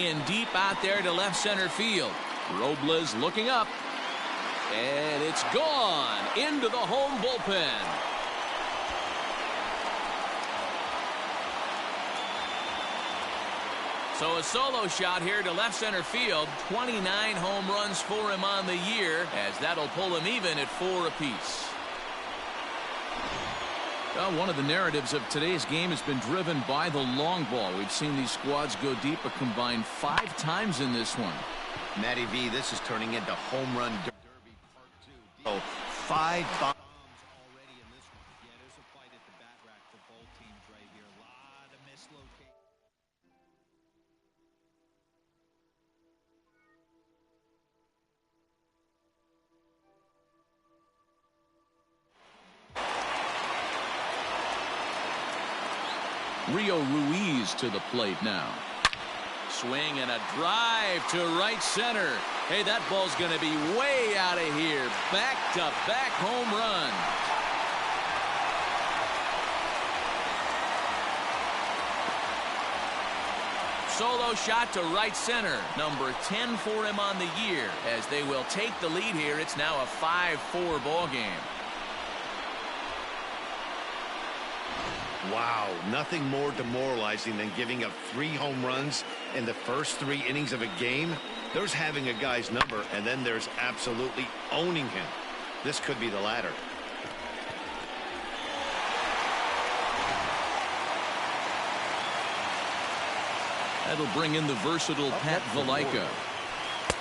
and deep out there to left center field. Robles looking up. And it's gone into the home bullpen. So a solo shot here to left center field. 29 home runs for him on the year, as that'll pull him even at 4 apiece. Well, one of the narratives of today's game has been driven by the long ball. We've seen these squads go deep a combined 5 times in this one. Matty V, this is turning into home run derby part 2. Oh, 5 bombs already in this one. Yeah, there's a fight at the bat rack for both teams right here. A lot of mislocation. Rio Ruiz to the plate now. Swing and a drive to right center. Hey, that ball's going to be way out of here. Back-to-back home run. Solo shot to right center. Number 10 for him on the year. As they will take the lead here, it's now a 5-4 ball game. Wow, nothing more demoralizing than giving up 3 home runs in the first 3 innings of a game. There's having a guy's number, and then there's absolutely owning him. This could be the latter. That'll bring in the versatile Pat Valaika,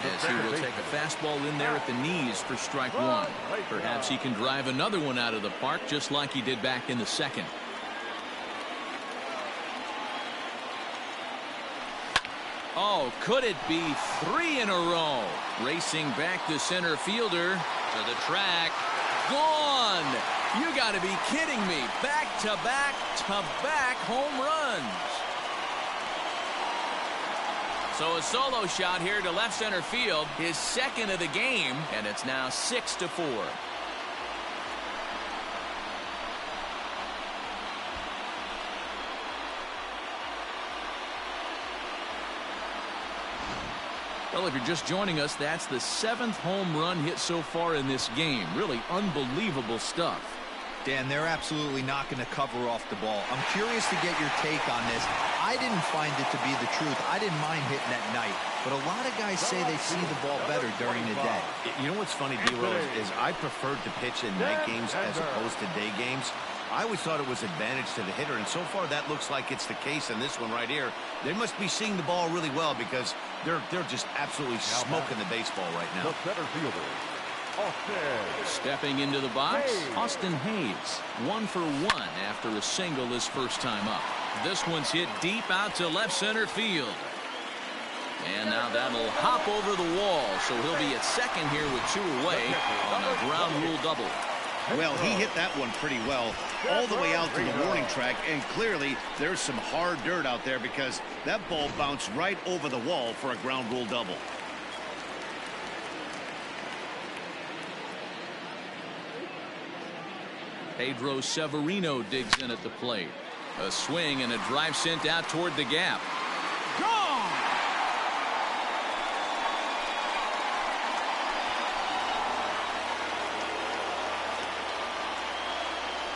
as he will take a fastball in there at the knees for strike 1. Perhaps he can drive another one out of the park just like he did back in the second. Oh, could it be 3 in a row? Racing back the center fielder to the track. Gone! You got to be kidding me. Back-to-back-to-back home runs. So a solo shot here to left center field, his second of the game, and it's now 6-4. Well, if you're just joining us, that's the 7th home run hit so far in this game. Really unbelievable stuff. Dan, they're absolutely not going to cover off the ball. I'm curious to get your take on this. I didn't find it to be the truth. I didn't mind hitting at night. But a lot of guys say they see the ball better during the day. You know what's funny, D-Rose, is I preferred to pitch in night games as opposed to day games. I always thought it was advantage to the hitter, and so far that looks like it's the case in this one right here. They must be seeing the ball really well because they're just absolutely smoking the baseball right now. The center fielder, Austin. Stepping into the box, Austin Hayes. 1 for 1 after a single his first time up. This one's hit deep out to left center field. And now that'll hop over the wall, so he'll be at second here with 2 away on a ground rule double. Well, he hit that one pretty well all the way out to the warning track, and clearly there's some hard dirt out there because that ball bounced right over the wall for a ground rule double. Pedro Severino digs in at the plate. A swing and a drive sent out toward the gap. Gone!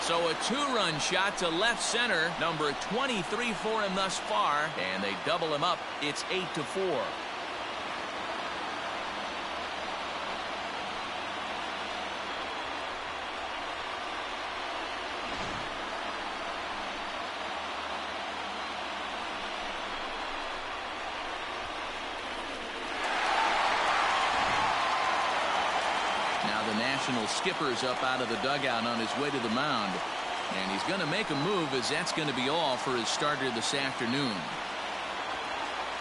So a 2-run shot to left center, number 23 for him thus far, and they double him up. It's 8-4. National skipper's up out of the dugout on his way to the mound, and he's going to make a move, as that's going to be all for his starter this afternoon.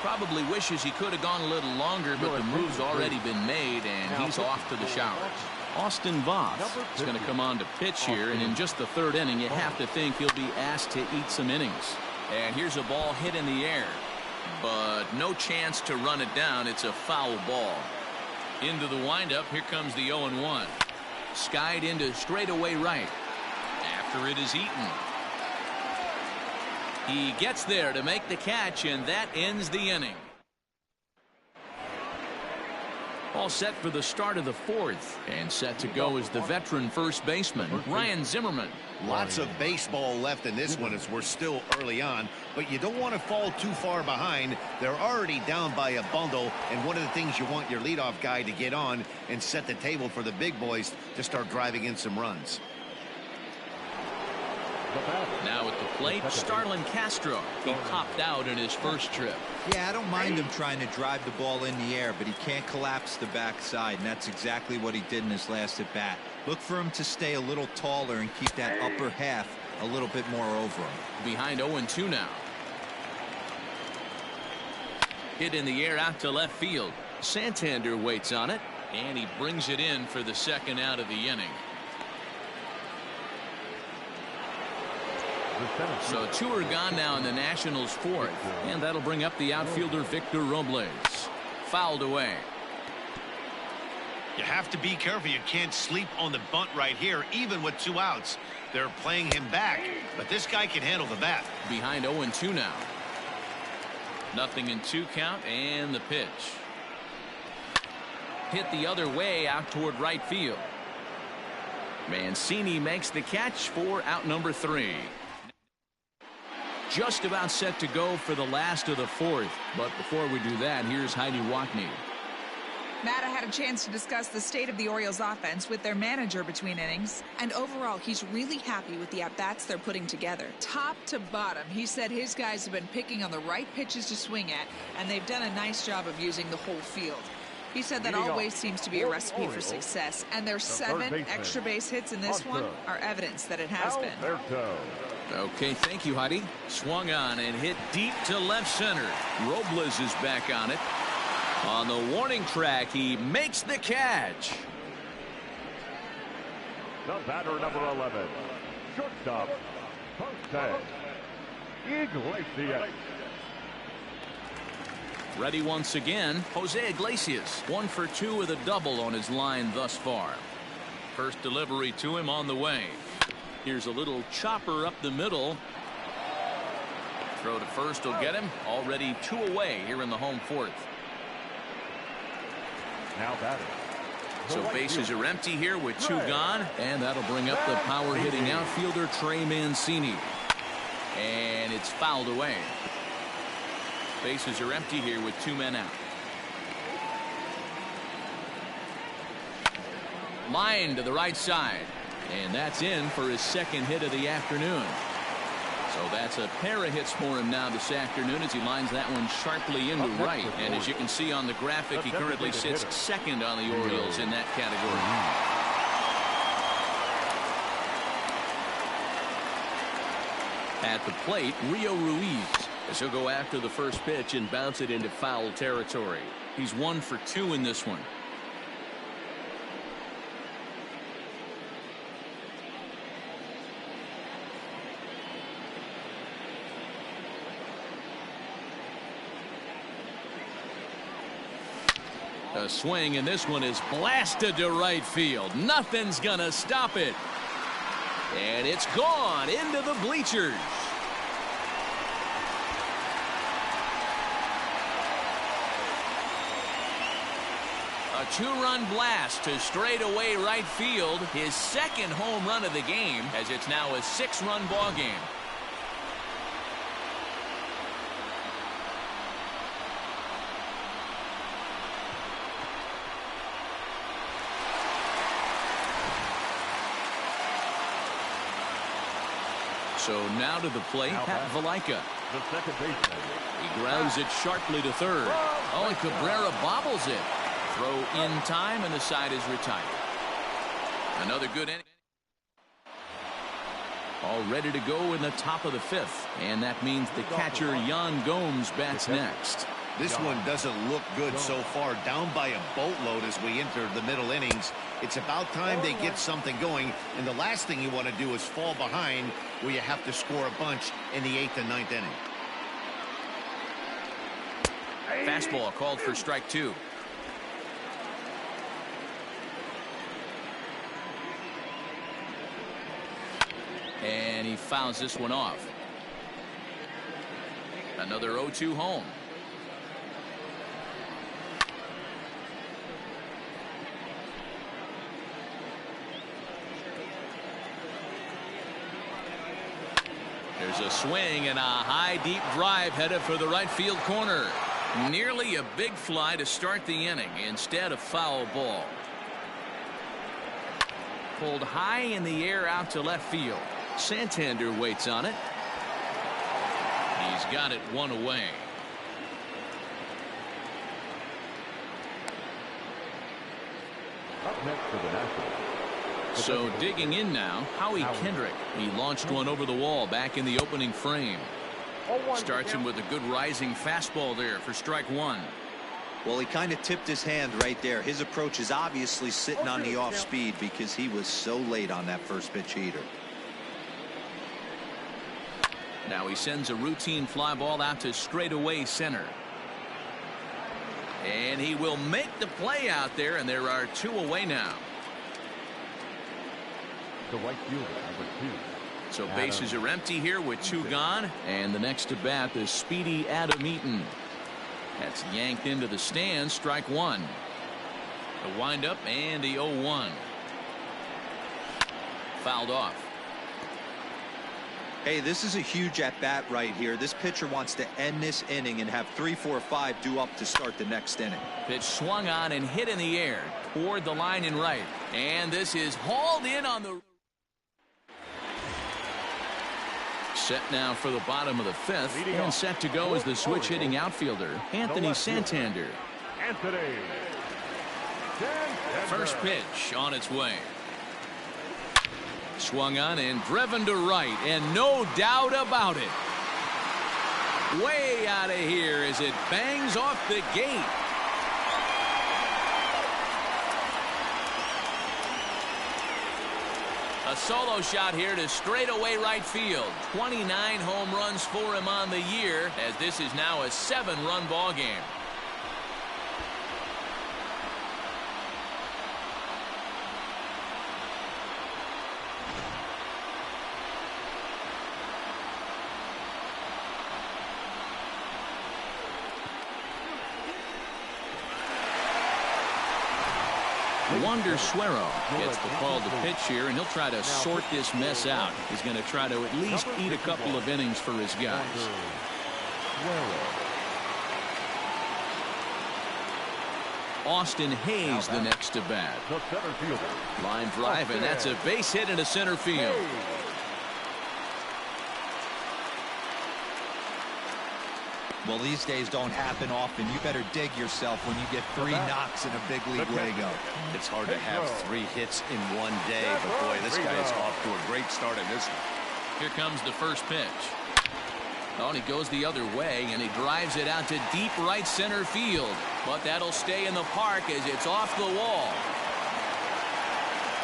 Probably wishes he could have gone a little longer, but the move's already been made, and he's off to the showers. Austin Voth is going to come on to pitch here, and in just the 3rd inning, you have to think he'll be asked to eat some innings. And here's a ball hit in the air, but no chance to run it down. It's a foul ball. Into the windup, here comes the 0-1. Skied into straightaway right. After it is eaten. He gets there to make the catch, and that ends the inning. All set for the start of the fourth. And set to go is the veteran first baseman, Ryan Zimmerman. Lots of baseball left in this one as we're still early on, but you don't want to fall too far behind. They're already down by a bundle, and one of the things you want your leadoff guy to get on and set the table for the big boys to start driving in some runs. Now at the plate, Starlin Castro. He popped out in his first trip. Yeah, I don't mind him trying to drive the ball in the air, but he can't collapse the backside, and that's exactly what he did in his last at bat. Look for him to stay a little taller and keep that upper half a little bit more over him. Behind 0-2 now. Hit in the air out to left field. Santander waits on it, and he brings it in for the second out of the inning. So 2 are gone now in the Nationals' fourth, and that'll bring up the outfielder Victor Robles. Fouled away. You have to be careful. You can't sleep on the bunt right here, even with 2 outs. They're playing him back, but this guy can handle the bat. Behind 0-2 now. 0-2 count, and the pitch. Hit the other way out toward right field. Mancini makes the catch for out number 3. Just about set to go for the last of the fourth. But before we do that, here's Heidi Wackney. Matt, I had a chance to discuss the state of the Orioles offense with their manager between innings. And overall, he's really happy with the at-bats they're putting together. Top to bottom, he said his guys have been picking on the right pitches to swing at, and they've done a nice job of using the whole field. He said that always seems to be a recipe for success, and their 7 extra base hits in this one are evidence that it has been. Okay, thank you, Heidi. Swung on and hit deep to left center. Robles is back on it. On the warning track, he makes the catch. The batter, number 11, shortstop, Jose Iglesias. Ready once again, Jose Iglesias. 1 for 2 with a double on his line thus far. First delivery to him on the way. Here's a little chopper up the middle. Throw to first will get him. Already 2 away here in the home fourth. Now batting. So bases are empty here with 2 gone, and that'll bring up the power hitting outfielder Trey Mancini. And it's fouled away. Bases are empty here with 2 men out. Line to the right side. And that's in for his second hit of the afternoon. So that's a pair of hits for him now this afternoon as he lines that one sharply into right. And as you can see on the graphic, he currently sits second on the Orioles in that category. At the plate, Rio Ruiz, as he'll go after the first pitch and bounce it into foul territory. He's 1 for 2 in this one. A swing, and this one is blasted to right field. Nothing's gonna stop it. And it's gone into the bleachers. A 2-run blast to straightaway right field. His second home run of the game, as it's now a 6-run ball game. So now to the plate, Pat Valaika. The second baseman. He grounds it sharply to third. Oh, and Cabrera bobbles it. Throw in time, and the side is retired. Another good inning. All ready to go in the top of the 5th. And that means the catcher, Yan Gomes, bats next. This one doesn't look good so far. Down by a boatload as we enter the middle innings. It's about time they get something going. And the last thing you want to do is fall behind where you have to score a bunch in the 8th and 9th inning. Fastball called for strike 2. And he fouls this one off. Another 0-2 home. Here's a swing and a high deep drive headed for the right field corner. Nearly a big fly to start the inning. Instead, a foul ball. Pulled high in the air out to left field. Santander waits on it. He's got it one away. Up next for the Nationals. So digging in now, Howie Kendrick. He launched one over the wall back in the opening frame. Starts him with a good rising fastball there for strike one. Well, he kind of tipped his hand right there. His approach is obviously sitting on the off speed because he was so late on that first pitch heater. Now he sends a routine fly ball out to straightaway center. And he will make the play out there, and there are two away now. The right fielder, number 2. So bases are empty here with two gone. And the next to bat is speedy Adam Eaton. That's yanked into the stands. Strike one. The windup and the 0-1. Fouled off. Hey, this is a huge at bat right here. This pitcher wants to end this inning and have 3, 4, 5 due up to start the next inning. Pitch swung on and hit in the air toward the line and right. And this is hauled in on the. Set now for the bottom of the fifth, and set to go is the switch hitting outfielder Anthony Santander. First pitch on its way. Swung on and driven to right, and no doubt about it. Way out of here as it bangs off the gate. A solo shot here to straightaway right field. 29 home runs for him on the year, as this is now a 7-run ball game. Wander Suero gets the call to pitch here, and he'll try to sort this mess out. He's going to try to at least eat a couple of innings for his guys. Austin Hayes the next to bat. Line drive, and that's a base hit into center field. Well, these days don't happen often. You better dig yourself when you get 3 knocks in a big league Wago. It's hard to have 3 hits in one day, but boy, this guy is off to a great start in this one. Here comes the first pitch. Oh, and he goes the other way, and he drives it out to deep right center field. But that'll stay in the park as it's off the wall.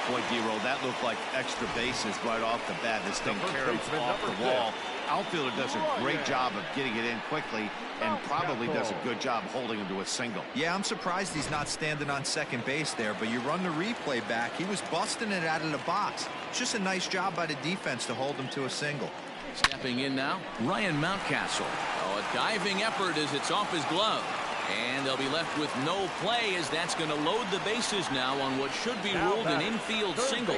Boy, Giro, that looked like extra bases right off the bat. This thing caroms off the wall. Outfielder does a great job of getting it in quickly and probably does a good job holding him to a single. Yeah, I'm surprised he's not standing on second base there, but you run the replay back. He was busting it out of the box. It's just a nice job by the defense to hold him to a single. Stepping in now, Ryan Mountcastle. Oh, a diving effort as it's off his glove. And they'll be left with no play as that's going to load the bases now on what should be ruled an infield single.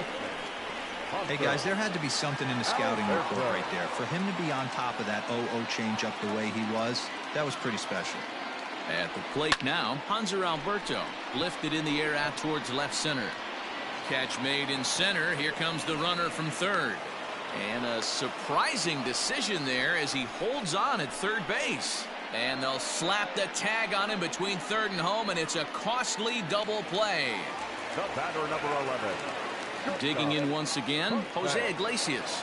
Hey, guys, there had to be something in the scouting report right there. For him to be on top of that 0-0 changeup the way he was, that was pretty special. At the plate now, Hanser Alberto lifted in the air out towards left center. Catch made in center. Here comes the runner from third. And a surprising decision there as he holds on at third base. And they'll slap the tag on him between third and home, and it's a costly double play. The batter, number 11. Digging in once again, Jose Iglesias.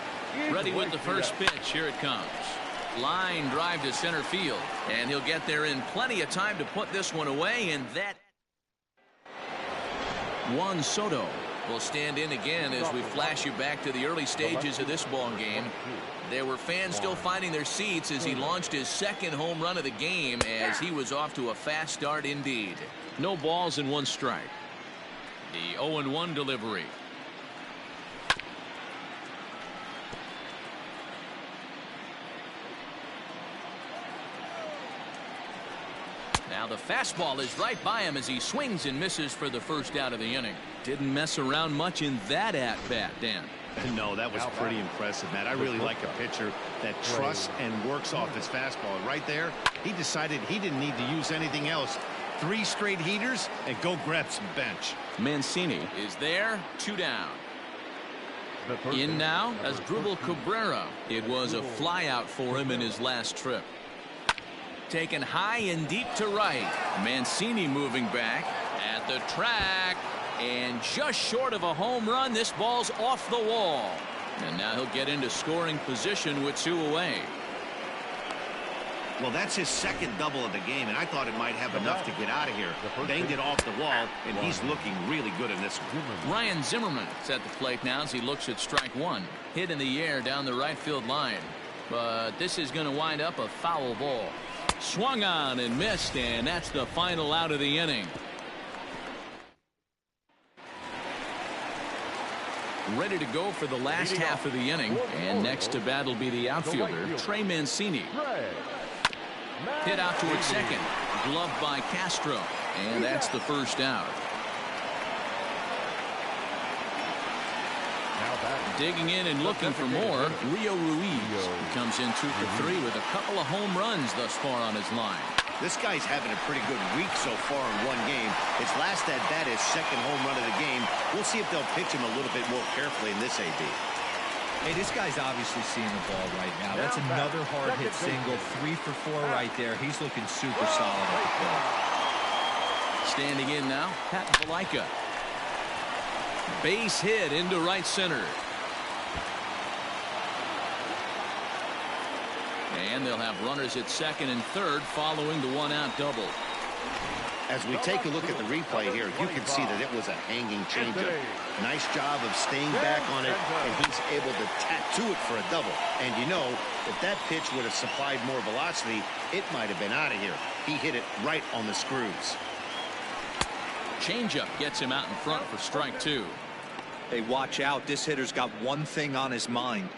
Ready with the first pitch. Here it comes. Line drive to center field. And he'll get there in plenty of time to put this one away. And that Juan Soto will stand in again as we flash you back to the early stages of this ball game. There were fans still finding their seats as he launched his second home run of the game as he was off to a fast start indeed. No balls and 1 strike. The 0-1 delivery. Now the fastball is right by him as he swings and misses for the first out of the inning. Didn't mess around much in that at-bat, Dan. No, that was pretty impressive, Matt. I really like a pitcher that trusts and works off his fastball. Right there, he decided he didn't need to use anything else. 3 straight heaters and go grab some bench. Mancini is there, 2 down. In now as Dribble Cabrera. It was a flyout for him in his last trip. Taken high and deep to right. Mancini moving back at the track. And just short of a home run, this ball's off the wall. And now he'll get into scoring position with 2 away. Well, that's his second double of the game, and I thought it might have enough to get out of here. Banged it off the wall, and he's looking really good in this one. Ryan Zimmerman is at the plate now as he looks at strike 1. Hit in the air down the right field line. But this is going to wind up a foul ball. Swung on and missed, and that's the final out of the inning. Ready to go for the last half of the inning. And next to bat will be the outfielder, Trey Mancini. Hit out toward second. Gloved by Castro. And that's the first out. Digging in and looking for more, Rio Ruiz comes in 2 for 3 with a couple of home runs thus far on his line. This guy's having a pretty good week so far in 1 game. His last at bat is second home run of the game. We'll see if they'll pitch him a little bit more carefully in this AB. Hey, this guy's obviously seeing the ball right now. That's another hard hit single. 3 for 4 right there. He's looking super solid at the plate. Standing in now, Pat Valaika. Base hit into right center. And they'll have runners at second and third following the 1-out double. As we take a look at the replay here, you can see that it was a hanging changeup. Nice job of staying back on it, and he's able to tattoo it for a double. And you know, if that pitch would have supplied more velocity, it might have been out of here. He hit it right on the screws. Changeup gets him out in front for strike 2. Hey, watch out. This hitter's got one thing on his mind.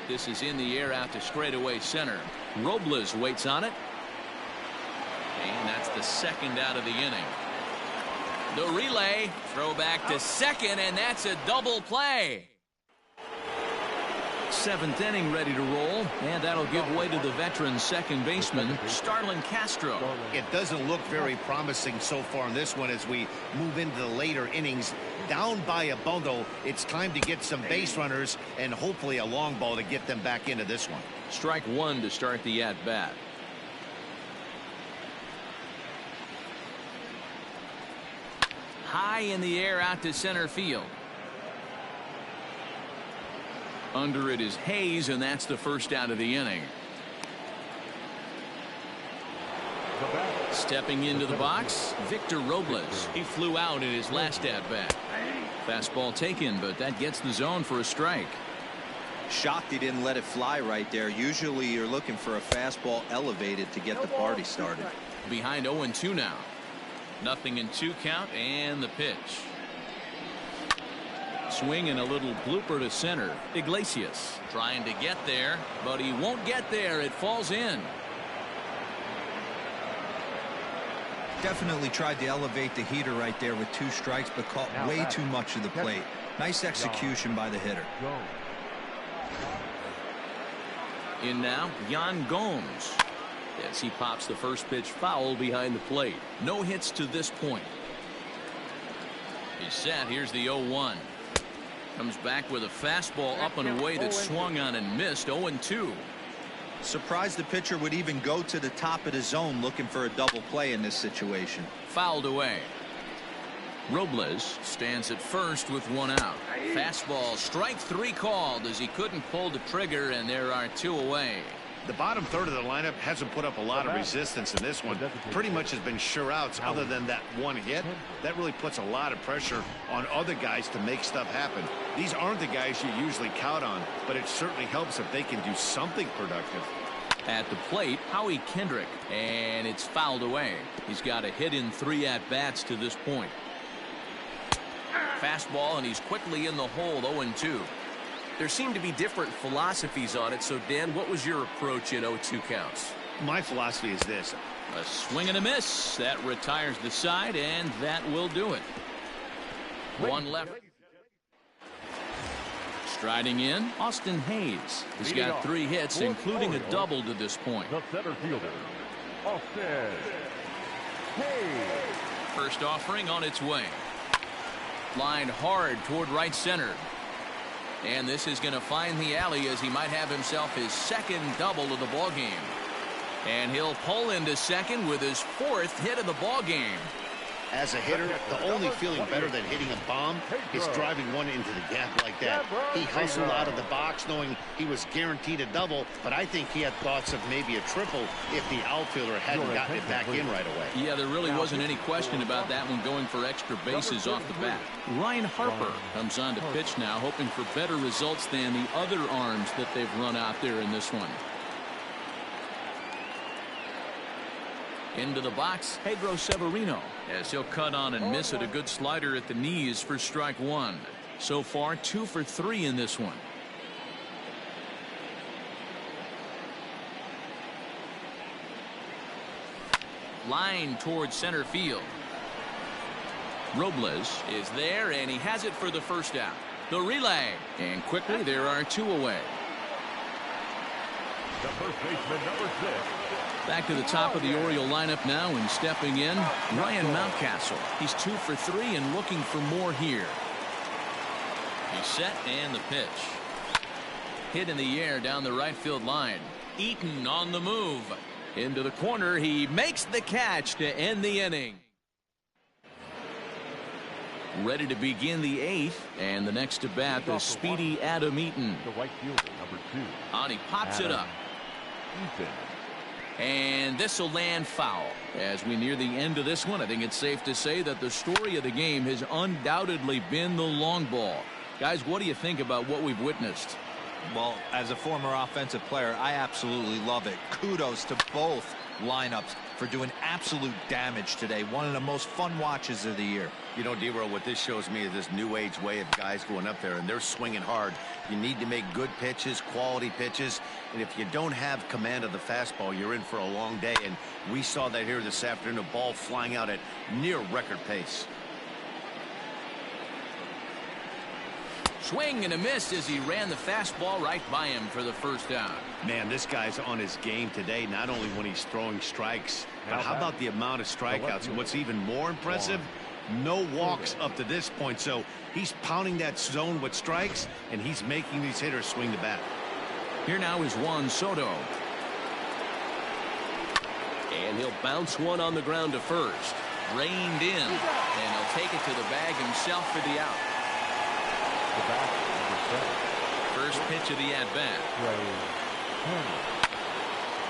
This is in the air out to straightaway center. Robles waits on it. And that's the second out of the inning. The relay, throw back to second, and that's a double play. 7th inning ready to roll, and that'll give way to the veteran second baseman, Starlin Castro. It doesn't look very promising so far in this one as we move into the later innings. Down by a bundle, it's time to get some base runners and hopefully a long ball to get them back into this one. Strike 1 to start the at-bat. High in the air out to center field. Under it is Hayes, and that's the first out of the inning. Stepping into the box, Victor Robles. He flew out in his last at-bat. Fastball taken, but that gets the zone for a strike. Shocked he didn't let it fly right there. Usually you're looking for a fastball elevated to get the party started. Behind 0-2 now. 0-2 count, and the pitch. Swing and a little blooper to center. Iglesias trying to get there, but he won't get there. It falls in. Definitely tried to elevate the heater right there with 2 strikes, but caught way too much of the plate. Nice execution by the hitter. In now, Yan Gomes. As he pops the first pitch foul behind the plate. No hits to this point. He's set. Here's the 0-1. Comes back with a fastball up and away that swung on and missed. 0-2. Surprised the pitcher would even go to the top of the zone looking for a double play in this situation. Fouled away. Robles stands at first with 1 out. Fastball, strike 3 called as he couldn't pull the trigger, and there are 2 away. The bottom third of the lineup hasn't put up a lot of resistance in this one. Pretty much has been sure outs other than that 1 hit. That really puts a lot of pressure on other guys to make stuff happen. These aren't the guys you usually count on, but it certainly helps if they can do something productive. At the plate, Howie Kendrick, and it's fouled away. He's got a hit in 3 at-bats to this point. Fastball, and he's quickly in the hole. 0-2. There seem to be different philosophies on it. So, Dan, what was your approach in 0-2 counts? My philosophy is this. A swing and a miss. That retires the side, and that will do it. One left. Striding in, Austin Hayes. He's got 3 hits, including a double to this point. The center fielder, Austin Hayes. First offering on its way. Lined hard toward right center. And this is going to find the alley as he might have himself his 2nd double of the ball game. And he'll pull into second with his 4th hit of the ball game. As a hitter, the only feeling better than hitting a bomb is driving one into the gap like that. He hustled out of the box knowing he was guaranteed a double, but I think he had thoughts of maybe a triple if the outfielder hadn't gotten it back in right away. Yeah, there really wasn't any question about that one going for extra bases off the bat. Ryan Harper comes on to pitch now, hoping for better results than the other arms that they've run out there in this one. Into the box, Pedro Severino, as he'll cut on and miss it. A good slider at the knees for strike 1. So far, 2 for 3 in this one. Line towards center field. Robles is there, and he has it for the first out. The relay, and quickly there are 2 away. The first baseman, number 6. Back to the top of the Oriole lineup now, and stepping in, Ryan Mountcastle. He's 2 for 3 and looking for more here. He's set, and the pitch. Hit in the air down the right field line. Eaton on the move. Into the corner, he makes the catch to end the inning. Ready to begin the 8th, and the next to bat, the speedy Adam Eaton. The right fielder, number 2. And he pops it up. Eaton. And this will land foul. As we near the end of this one, I think it's safe to say that the story of the game has undoubtedly been the long ball. Guys, what do you think about what we've witnessed? Well, as a former offensive player, I absolutely love it. Kudos to both lineups for doing absolute damage today. One of the most fun watches of the year. You know, D-Roll, what this shows me is this new age way of guys going up there, and they're swinging hard. You need to make good pitches, quality pitches, and if you don't have command of the fastball, you're in for a long day, and we saw that here this afternoon, a ball flying out at near record pace. Swing and a miss as he ran the fastball right by him for the first out. Man, this guy's on his game today, not only when he's throwing strikes, but how about the amount of strikeouts? And what's even more impressive, no walks up to this point. So he's pounding that zone with strikes, and he's making these hitters swing the bat. Here now is Juan Soto. And he'll bounce one on the ground to first. Reined in, and he'll take it to the bag himself for the out. The back, number 7. First pitch of the at-bat.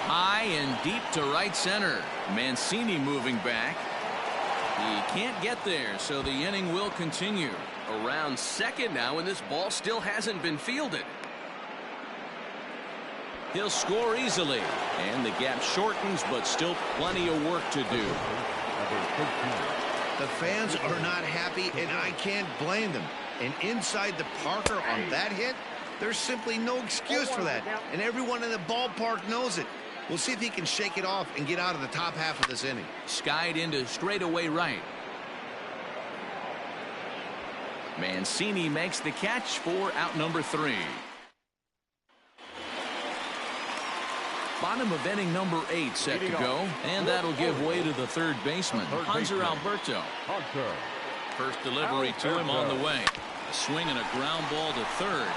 High and deep to right center. Mancini moving back. He can't get there, so the inning will continue. Around second now, and this ball still hasn't been fielded. He'll score easily, and the gap shortens, but still plenty of work to do. The fans are not happy, and I can't blame them. And inside the Parker on that hit, there's simply no excuse for that. And everyone in the ballpark knows it. We'll see if he can shake it off and get out of the top half of this inning. Skied into straightaway right. Mancini makes the catch for out number 3. Bottom of inning number 8 set to go, and that'll give way to the third baseman, Hanser Alberto. First delivery to him on the way. A swing and a ground ball to third.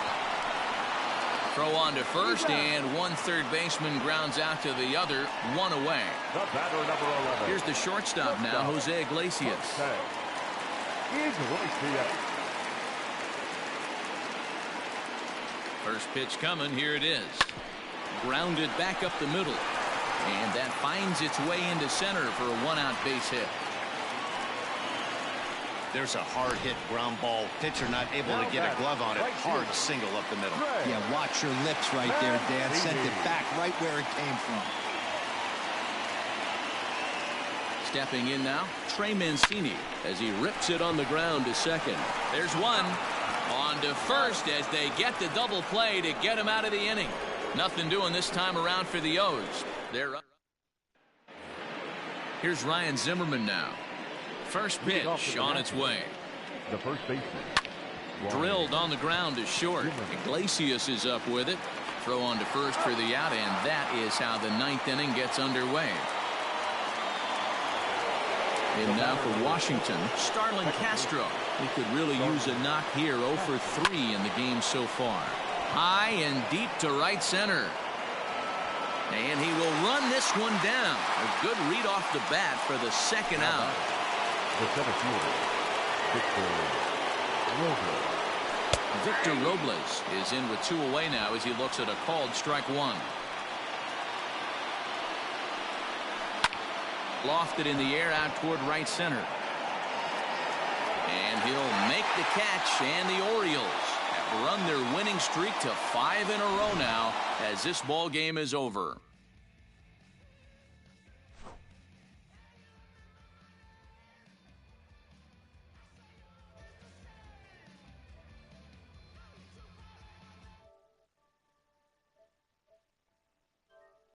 Throw on to first, and one third baseman grounds out to the other, 1 away. The batter, number 11. Here's the shortstop now, Jose Iglesias. First pitch coming, here it is. Grounded back up the middle, and that finds its way into center for a 1-out base hit. There's a hard hit ground ball. Pitcher not able to get a glove on it. Hard single up the middle. Yeah, watch your lips right there, Dan. Sent it back right where it came from. Stepping in now, Trey Mancini as he rips it on the ground to second. There's one. On to first as they get the double play to get him out of the inning. Nothing doing this time around for the O's. They're up. Here's Ryan Zimmerman now. First pitch on its way. The first baseman. Drilled on the ground is short. Iglesias is up with it. Throw on to first for the out, and that is how the 9th inning gets underway. And now for Washington, Starlin Castro. He could really use a knock here. 0 for 3 in the game so far. High and deep to right center. And he will run this one down. A good read off the bat for the second out. The center fielder, Victor Robles is in with 2 away now as he looks at a called strike 1. Lofted in the air out toward right center. And he'll make the catch, and the Orioles have run their winning streak to 5 in a row now as this ball game is over.